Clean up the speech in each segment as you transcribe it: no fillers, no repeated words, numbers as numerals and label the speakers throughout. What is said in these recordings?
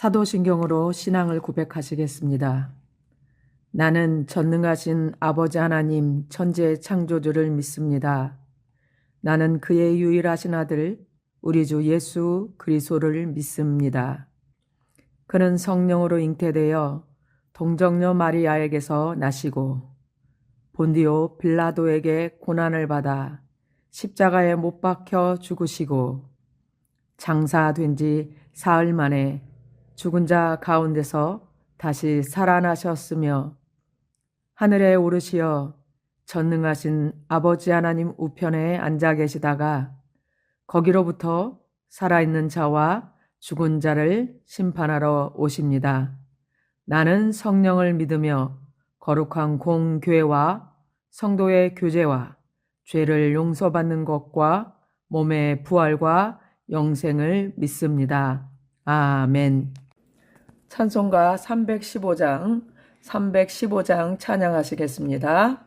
Speaker 1: 사도신경으로 신앙을 고백하시겠습니다. 나는 전능하신 아버지 하나님 천지의 창조주를 믿습니다. 나는 그의 유일하신 아들 우리 주 예수 그리스도를 믿습니다. 그는 성령으로 잉태되어 동정녀 마리아에게서 나시고 본디오 빌라도에게 고난을 받아 십자가에 못 박혀 죽으시고 장사된 지 사흘 만에 죽은 자 가운데서 다시 살아나셨으며 하늘에 오르시어 전능하신 아버지 하나님 우편에 앉아 계시다가 거기로부터 살아있는 자와 죽은 자를 심판하러 오십니다. 나는 성령을 믿으며 거룩한 공교회와 성도의 교제와 죄를 용서받는 것과 몸의 부활과 영생을 믿습니다. 아멘. 찬송가 315장 찬양하시겠습니다.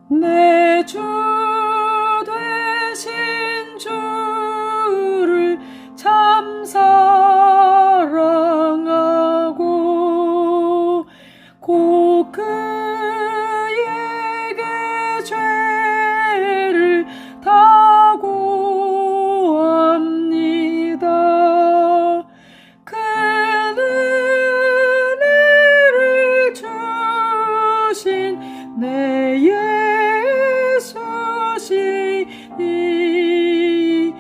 Speaker 1: 내 주 되신 주를 참 사랑하고 곧 그에게 죄를 다 고합니다. 그 은혜를 주신 내 예수시니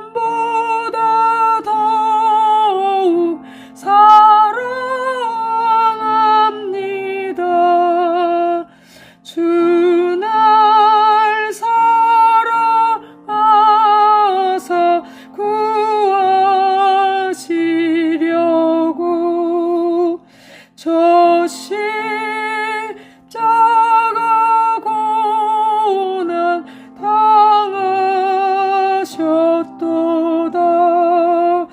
Speaker 1: 이전보다 더욱 사랑합니다. 주 날 사랑하사 구하시려고 저 십자가 고난 당하셨도다.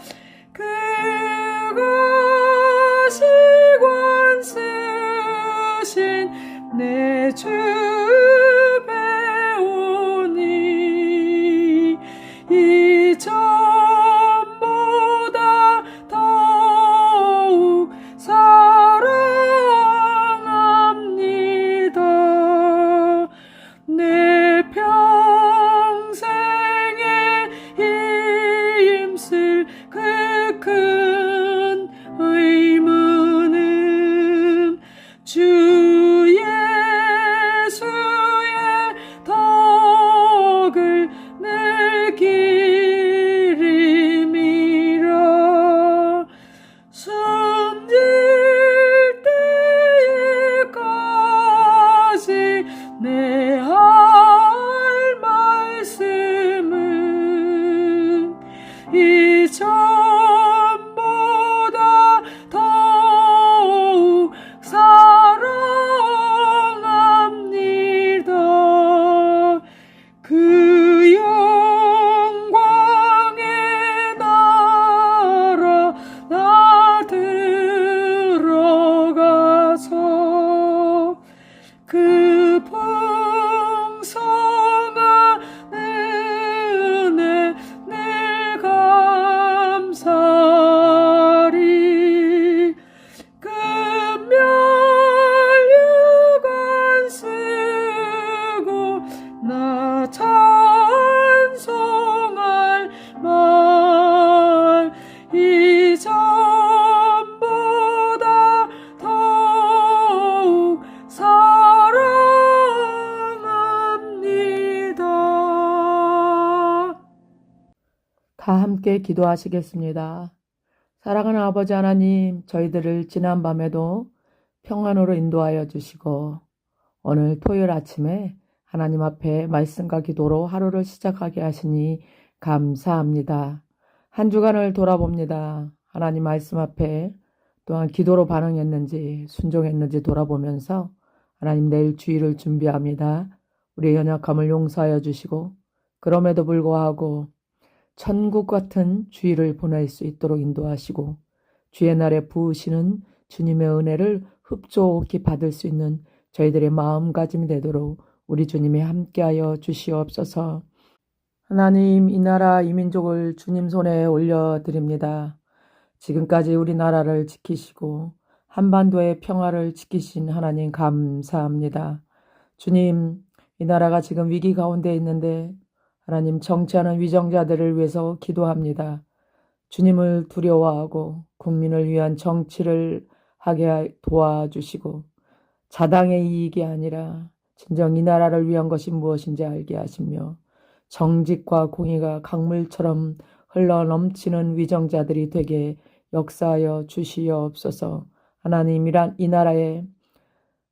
Speaker 1: 그가 시관 쓰신 내 주 배우니 이전보다 더욱 사랑합니다. 내 평생에 힘쓸 그 큰 의무는 주 예수의 덕을 낼 길임이라. 숨질 때에까지 내 할 말씀은 이전보다 더욱 사랑합니다. 그 영광의 나라 나 들어가서 그 풍성한 은혜 늘 감사리. 금면류관 쓰고 나 찬송할 말 이전보다 더욱 사랑합니다. 다 함께 기도하시겠습니다. 사랑하는 아버지 하나님, 저희들을 지난밤에도 평안으로 인도하여 주시고 오늘 토요일 아침에 하나님 앞에 말씀과 기도로 하루를 시작하게 하시니 감사합니다. 한 주간을 돌아봅니다. 하나님 말씀 앞에 또한 기도로 반응했는지 순종했는지 돌아보면서 하나님 내일 주일을 준비합니다. 우리의 연약함을 용서하여 주시고 그럼에도 불구하고 천국 같은 주일을 보낼 수 있도록 인도하시고 주의 날에 부으시는 주님의 은혜를 흡족히 받을 수 있는 저희들의 마음가짐이 되도록 우리 주님이 함께하여 주시옵소서. 하나님, 이 나라 이 민족을 주님 손에 올려드립니다. 지금까지 우리나라를 지키시고 한반도의 평화를 지키신 하나님 감사합니다. 주님, 이 나라가 지금 위기 가운데 있는데 하나님 정치하는 위정자들을 위해서 기도합니다. 주님을 두려워하고 국민을 위한 정치를 하게 도와주시고 자당의 이익이 아니라 진정 이 나라를 위한 것이 무엇인지 알게 하시며 정직과 공의가 강물처럼 흘러 넘치는 위정자들이 되게 역사하여 주시옵소서. 하나님, 이 나라에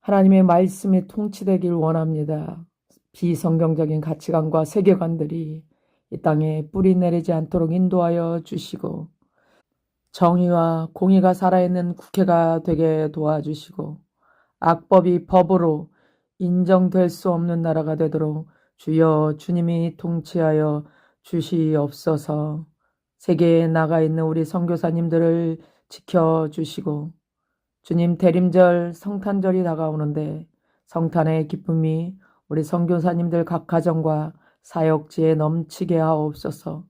Speaker 1: 하나님의 말씀이 통치되길 원합니다. 비성경적인 가치관과 세계관들이 이 땅에 뿌리 내리지 않도록 인도하여 주시고 정의와 공의가 살아있는 국회가 되게 도와주시고 악법이 법으로 인정될 수 없는 나라가 되도록 주여 주님이 통치하여 주시옵소서. 세계에 나가 있는 우리 선교사님들을 지켜주시고 주님, 대림절 성탄절이 다가오는데 성탄의 기쁨이 우리 선교사님들 각 가정과 사역지에 넘치게 하옵소서.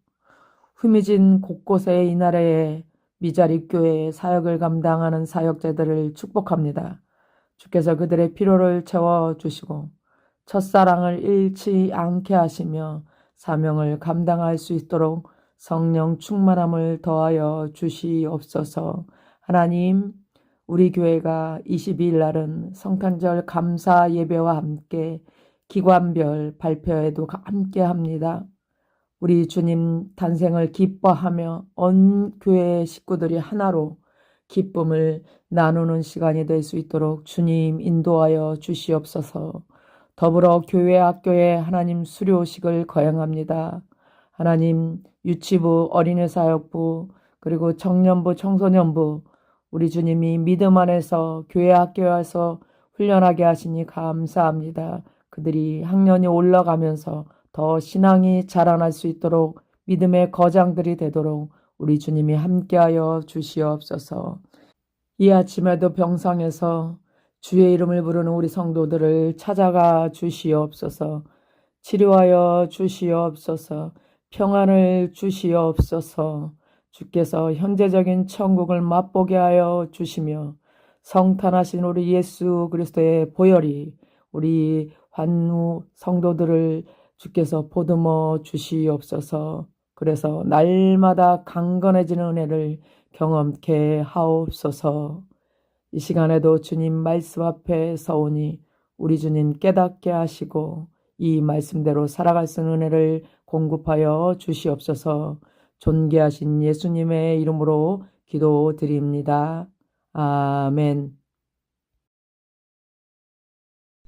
Speaker 1: 흠이진 곳곳에 이 나라에 미자립 교회의 사역을 감당하는 사역자들을 축복합니다. 주께서 그들의 필요를 채워주시고 첫사랑을 잃지 않게 하시며 사명을 감당할 수 있도록 성령 충만함을 더하여 주시옵소서. 하나님, 우리 교회가 22일 날은 성탄절 감사 예배와 함께 기관별 발표회도 함께 합니다. 우리 주님 탄생을 기뻐하며 온 교회 식구들이 하나로 기쁨을 나누는 시간이 될 수 있도록 주님 인도하여 주시옵소서. 더불어 교회 학교에 하나님 수료식을 거행합니다. 하나님, 유치부, 어린이사역부, 그리고 청년부, 청소년부, 우리 주님이 믿음 안에서 교회 학교에서 훈련하게 하시니 감사합니다. 그들이 학년이 올라가면서 더 신앙이 자라날 수 있도록 믿음의 거장들이 되도록 우리 주님이 함께하여 주시옵소서. 이 아침에도 병상에서 주의 이름을 부르는 우리 성도들을 찾아가 주시옵소서. 치료하여 주시옵소서. 평안을 주시옵소서. 주께서 현재적인 천국을 맛보게 하여 주시며 성탄하신 우리 예수 그리스도의 보혈이 우리 환우 성도들을 주께서 보듬어 주시옵소서. 그래서 날마다 강건해지는 은혜를 경험케 하옵소서. 이 시간에도 주님 말씀 앞에 서오니 우리 주님 깨닫게 하시고 이 말씀대로 살아갈 수 있는 은혜를 공급하여 주시옵소서. 존귀하신 예수님의 이름으로 기도드립니다. 아멘.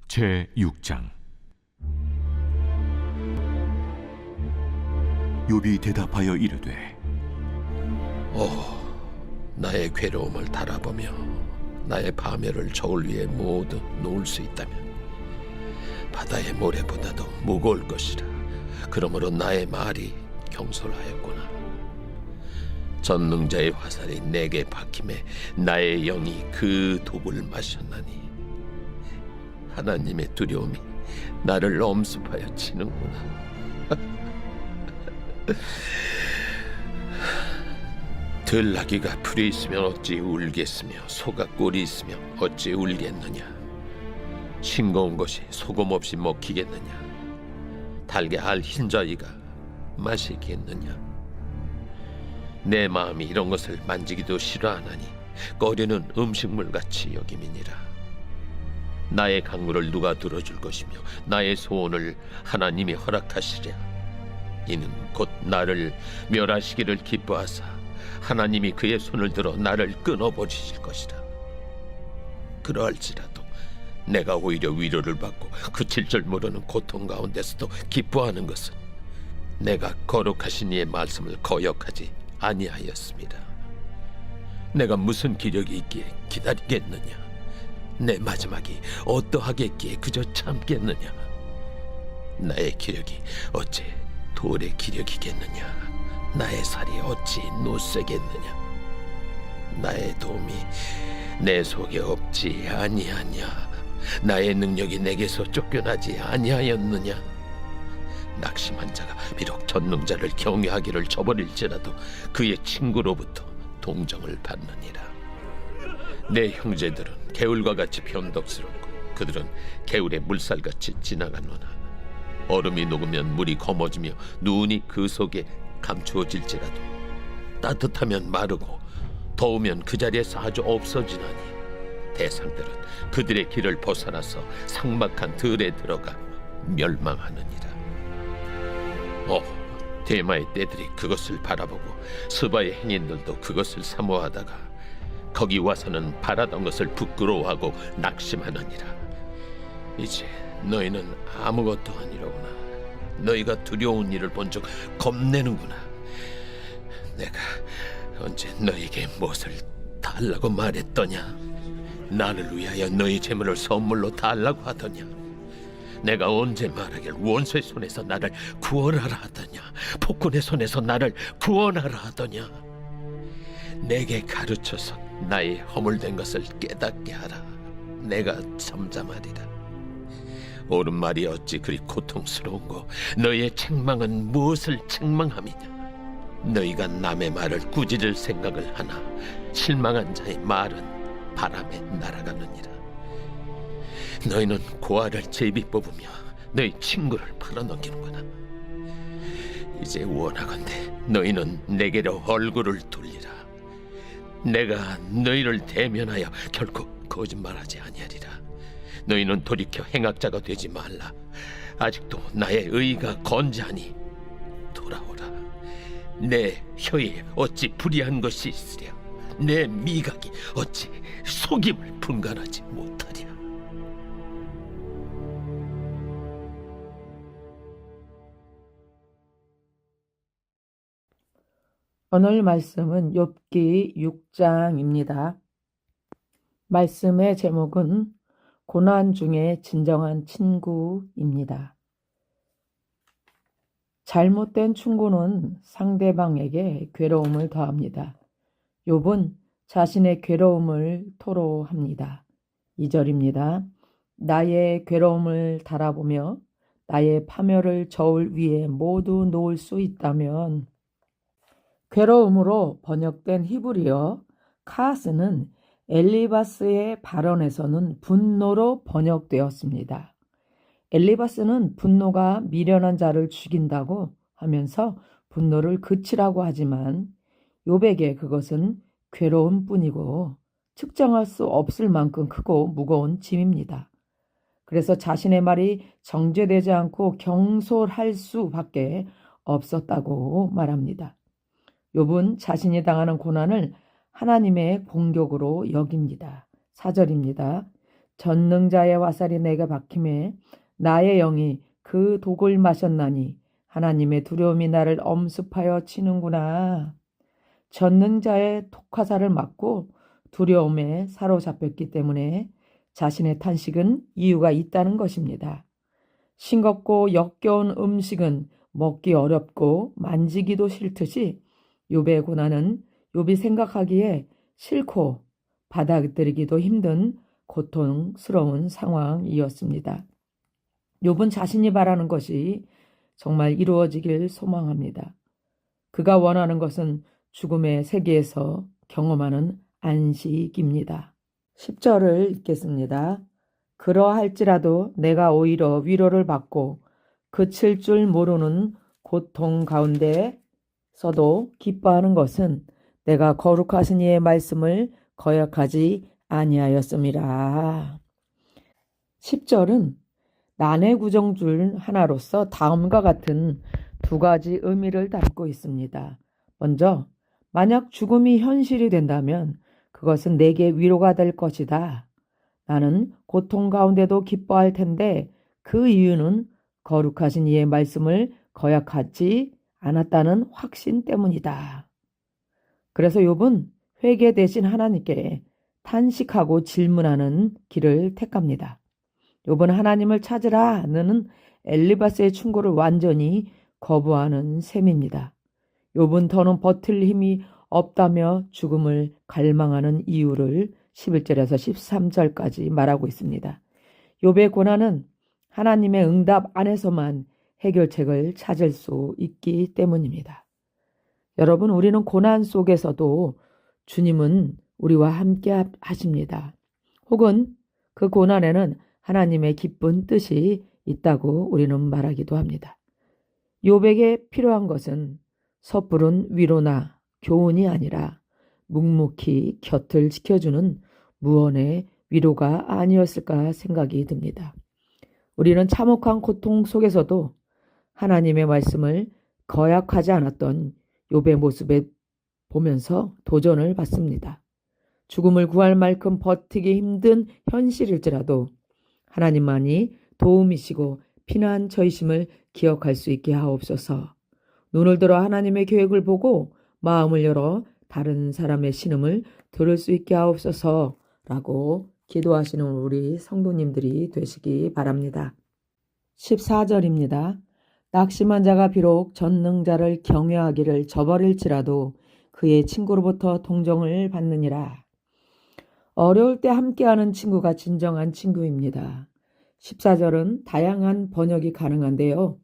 Speaker 2: 제6장. 욥이 대답하여 이르되
Speaker 3: 나의 괴로움을 달아보며 나의 파멸을 저울 위에 모두 놓을 수 있다면 바다의 모래보다도 무거울 것이라. 그러므로 나의 말이 경솔하였구나. 전능자의 화살이 내게 박힘에 나의 영이 그 독을 마셨나니 하나님의 두려움이 나를 엄습하여 치는구나. 들나귀가 풀이 있으면 어찌 울겠으며 소가 꿀이 있으면 어찌 울겠느냐. 싱거운 것이 소금 없이 먹히겠느냐. 달게 알 흰자위가 마시겠느냐. 내 마음이 이런 것을 만지기도 싫어하나니 꺼리는 음식물같이 여김이니라. 나의 강물을 누가 들어줄 것이며 나의 소원을 하나님이 허락하시랴. 이는 곧 나를 멸하시기를 기뻐하사 하나님이 그의 손을 들어 나를 끊어버리실 것이라. 그러할지라도 내가 오히려 위로를 받고 그칠 줄 모르는 고통 가운데서도 기뻐하는 것은 내가 거룩하신 이의 말씀을 거역하지 아니하였습니다. 내가 무슨 기력이 있기에 기다리겠느냐. 내 마지막이 어떠하겠기에 그저 참겠느냐. 나의 기력이 어찌 돌의 기력이겠느냐. 나의 살이 어찌 노쇠겠느냐. 나의 도움이 내 속에 없지 아니하냐. 나의 능력이 내게서 쫓겨나지 아니하였느냐? 낙심한 자가 비록 전능자를 경외하기를 저버릴지라도 그의 친구로부터 동정을 받느니라. 내 형제들은 개울과 같이 변덕스럽고 그들은 개울의 물살같이 지나가노나 얼음이 녹으면 물이 검어지며 눈이 그 속에 감추어질지라도 따뜻하면 마르고 더우면 그 자리에서 아주 없어지나니 대상들은 그들의 길을 벗어나서 삭막한 들에 들어가 멸망하느니라. 대마의 떼들이 그것을 바라보고 스바의 행인들도 그것을 사모하다가 거기 와서는 바라던 것을 부끄러워하고 낙심하느니라. 이제 너희는 아무것도 아니로구나. 너희가 두려운 일을 본즉 겁내는구나. 내가 언제 너희에게 무엇을 달라고 말했더냐? 나를 위하여 너희 재물을 선물로 달라고 하더냐? 내가 언제 말하길 원수의 손에서 나를 구원하라 하더냐? 폭군의 손에서 나를 구원하라 하더냐? 내게 가르쳐서 나의 허물된 것을 깨닫게 하라. 내가 잠잠하리라. 옳은 말이 어찌 그리 고통스러운고 너희의 책망은 무엇을 책망함이냐? 너희가 남의 말을 꾸짖을 생각을 하나 실망한 자의 말은 바람에 날아가느니라. 너희는 고아를 제비 뽑으며 너희 친구를 팔아넘기는구나. 이제 원하건대 너희는 내게로 얼굴을 돌리라. 내가 너희를 대면하여 결코 거짓말하지 아니하리라. 너희는 돌이켜 행악자가 되지 말라. 아직도 나의 의가 건재하니 돌아오라. 내 혀에 어찌 불의한 것이 있으랴? 내 미각이 어찌 속임을 분간하지 못하랴?
Speaker 1: 오늘 말씀은 욥기 6장입니다. 말씀의 제목은 고난 중에 진정한 친구입니다. 잘못된 충고는 상대방에게 괴로움을 더합니다. 욥은 자신의 괴로움을 토로합니다. 2절입니다. 나의 괴로움을 달아보며 나의 파멸을 저울 위에 모두 놓을 수 있다면. 괴로움으로 번역된 히브리어 카스는 엘리바스의 발언에서는 분노로 번역되었습니다. 엘리바스는 분노가 미련한 자를 죽인다고 하면서 분노를 그치라고 하지만 욥에게 그것은 괴로움뿐이고 측정할 수 없을 만큼 크고 무거운 짐입니다. 그래서 자신의 말이 정죄되지 않고 경솔할 수밖에 없었다고 말합니다. 욥은 자신이 당하는 고난을 하나님의 공격으로 여깁니다. 4절입니다. 전능자의 화살이 내게 박힘에 나의 영이 그 독을 마셨나니 하나님의 두려움이 나를 엄습하여 치는구나. 전능자의 독화살을 맞고 두려움에 사로잡혔기 때문에 자신의 탄식은 이유가 있다는 것입니다. 싱겁고 역겨운 음식은 먹기 어렵고 만지기도 싫듯이 욥의 고난은 욥이 생각하기에 싫고 받아들이기도 힘든 고통스러운 상황이었습니다. 욥은 자신이 바라는 것이 정말 이루어지길 소망합니다. 그가 원하는 것은 죽음의 세계에서 경험하는 안식입니다. 10절을 읽겠습니다. 그러할지라도 내가 오히려 위로를 받고 그칠 줄 모르는 고통 가운데서도 기뻐하는 것은 내가 거룩하신 이의 말씀을 거역하지 아니하였음이라. 10절은 난해 구정 중 하나로서 다음과 같은 두 가지 의미를 담고 있습니다. 먼저 만약 죽음이 현실이 된다면 그것은 내게 위로가 될 것이다. 나는 고통 가운데도 기뻐할 텐데 그 이유는 거룩하신 이의 말씀을 거역하지 않았다는 확신 때문이다. 그래서 욥은 회개 대신 하나님께 탄식하고 질문하는 길을 택합니다. 욥은 하나님을 찾으라는 엘리바스의 충고를 완전히 거부하는 셈입니다. 욥은 더는 버틸 힘이 없다며 죽음을 갈망하는 이유를 11절에서 13절까지 말하고 있습니다. 욥의 고난은 하나님의 응답 안에서만 해결책을 찾을 수 있기 때문입니다. 여러분, 우리는 고난 속에서도 주님은 우리와 함께 하십니다. 혹은 그 고난에는 하나님의 기쁜 뜻이 있다고 우리는 말하기도 합니다. 욥에게 필요한 것은 섣부른 위로나 교훈이 아니라 묵묵히 곁을 지켜주는 무언의 위로가 아니었을까 생각이 듭니다. 우리는 참혹한 고통 속에서도 하나님의 말씀을 거역하지 않았던 욥의 모습에 보면서 도전을 받습니다. 죽음을 구할 만큼 버티기 힘든 현실일지라도 하나님만이 도움이시고 피난처이심을 기억할 수 있게 하옵소서. 눈을 들어 하나님의 계획을 보고 마음을 열어 다른 사람의 신음을 들을 수 있게 하옵소서라고 기도하시는 우리 성도님들이 되시기 바랍니다. 14절입니다. 낙심한 자가 비록 전능자를 경외하기를 저버릴지라도 그의 친구로부터 동정을 받느니라. 어려울 때 함께하는 친구가 진정한 친구입니다. 14절은 다양한 번역이 가능한데요.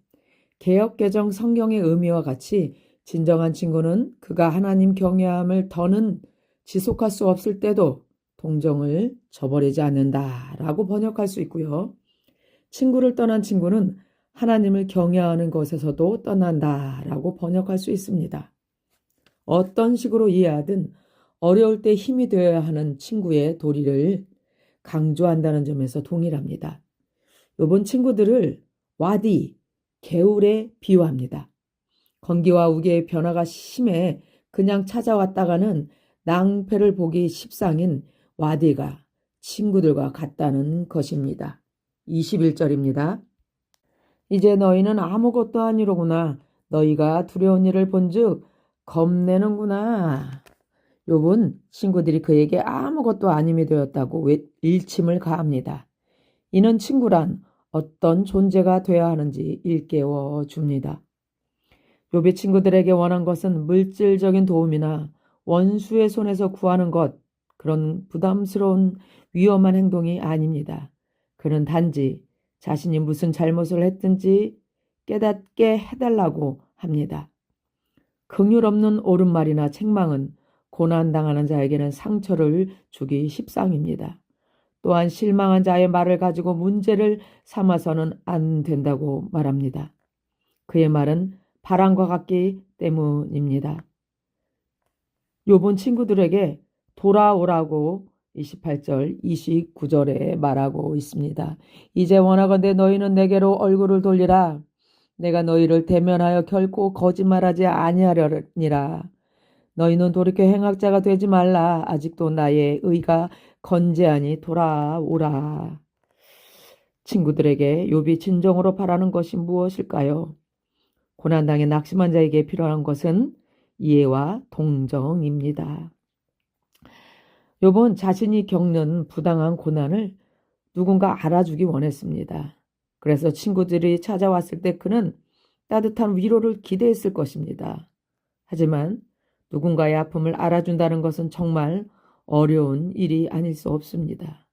Speaker 1: 개역개정 성경의 의미와 같이 진정한 친구는 그가 하나님 경외함을 더는 지속할 수 없을 때도 동정을 저버리지 않는다라고 번역할 수 있고요. 친구를 떠난 친구는 하나님을 경외하는 것에서도 떠난다라고 번역할 수 있습니다. 어떤 식으로 이해하든 어려울 때 힘이 되어야 하는 친구의 도리를 강조한다는 점에서 동일합니다. 욥은 친구들을 와디, 개울에 비유합니다. 건기와 우기의 변화가 심해 그냥 찾아왔다가는 낭패를 보기 십상인 와디가 친구들과 같다는 것입니다. 21절입니다. 이제 너희는 아무것도 아니로구나. 너희가 두려운 일을 본즉 겁내는구나. 욥은 친구들이 그에게 아무것도 아님이 되었다고 일침을 가합니다. 이는 친구란 어떤 존재가 되어야 하는지 일깨워 줍니다. 욥의 친구들에게 원한 것은 물질적인 도움이나 원수의 손에서 구하는 것, 그런 부담스러운 위험한 행동이 아닙니다. 그는 단지 자신이 무슨 잘못을 했든지 깨닫게 해달라고 합니다. 긍휼 없는 옳은 말이나 책망은 고난당하는 자에게는 상처를 주기 십상입니다. 또한 실망한 자의 말을 가지고 문제를 삼아서는 안 된다고 말합니다. 그의 말은 바람과 같기 때문입니다. 욥은 친구들에게 돌아오라고 28절, 29절에 말하고 있습니다. 이제 원하건대 너희는 내게로 얼굴을 돌리라. 내가 너희를 대면하여 결코 거짓말하지 아니하려니라. 너희는 돌이켜 행악자가 되지 말라. 아직도 나의 의가 건재하니 돌아오라. 친구들에게 욥이 진정으로 바라는 것이 무엇일까요? 고난당해 낙심한 자에게 필요한 것은 이해와 동정입니다. 욥은 자신이 겪는 부당한 고난을 누군가 알아주기 원했습니다. 그래서 친구들이 찾아왔을 때 그는 따뜻한 위로를 기대했을 것입니다. 하지만 누군가의 아픔을 알아준다는 것은 정말 어려운 일이 아닐 수 없습니다.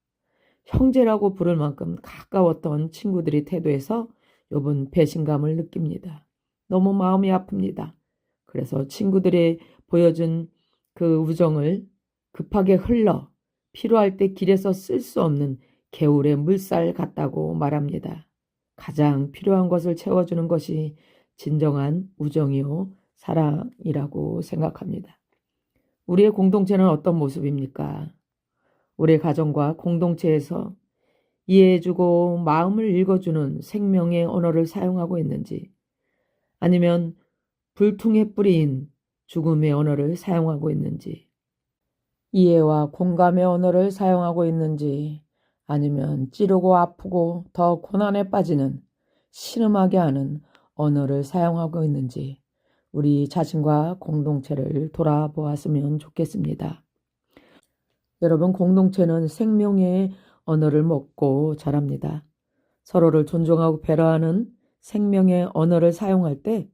Speaker 1: 형제라고 부를 만큼 가까웠던 친구들의 태도에서 욥은 배신감을 느낍니다. 너무 마음이 아픕니다. 그래서 친구들이 보여준 그 우정을 급하게 흘러 필요할 때 길에서 쓸 수 없는 개울의 물살 같다고 말합니다. 가장 필요한 것을 채워주는 것이 진정한 우정이요 사랑이라고 생각합니다. 우리의 공동체는 어떤 모습입니까? 우리 가정과 공동체에서 이해해주고 마음을 읽어주는 생명의 언어를 사용하고 있는지, 아니면 불퉁의 뿌리인 죽음의 언어를 사용하고 있는지, 이해와 공감의 언어를 사용하고 있는지, 아니면 찌르고 아프고 더 고난에 빠지는 신음하게 하는 언어를 사용하고 있는지 우리 자신과 공동체를 돌아보았으면 좋겠습니다. 여러분, 공동체는 생명의 언어를 먹고 자랍니다. 서로를 존중하고 배려하는 생명의 언어를 사용할 때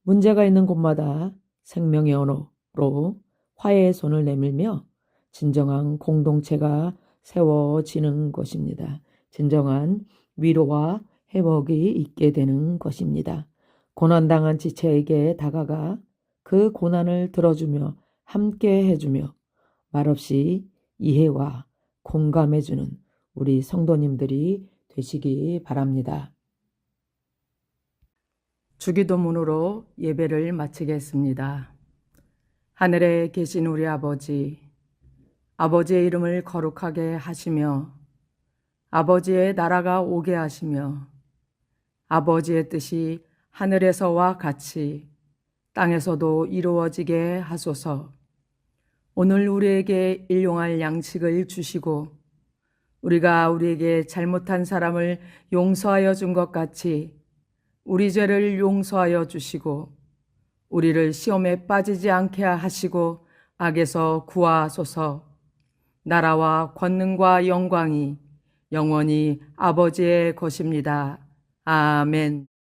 Speaker 1: 문제가 있는 곳마다 생명의 언어로 화해의 손을 내밀며 진정한 공동체가 세워지는 것입니다. 진정한 위로와 회복이 있게 되는 것입니다. 고난당한 지체에게 다가가 그 고난을 들어주며 함께 해주며 말없이 이해와 공감해주는 우리 성도님들이 되시기 바랍니다.
Speaker 4: 주기도문으로 예배를 마치겠습니다. 하늘에 계신 우리 아버지, 아버지의 이름을 거룩하게 하시며 아버지의 나라가 오게 하시며 아버지의 뜻이 하늘에서와 같이 땅에서도 이루어지게 하소서. 오늘 우리에게 일용할 양식을 주시고 우리가 우리에게 잘못한 사람을 용서하여 준 것 같이 우리 죄를 용서하여 주시고 우리를 시험에 빠지지 않게 하시고 악에서 구하소서. 나라와 권능과 영광이 영원히 아버지의 것입니다. 아멘.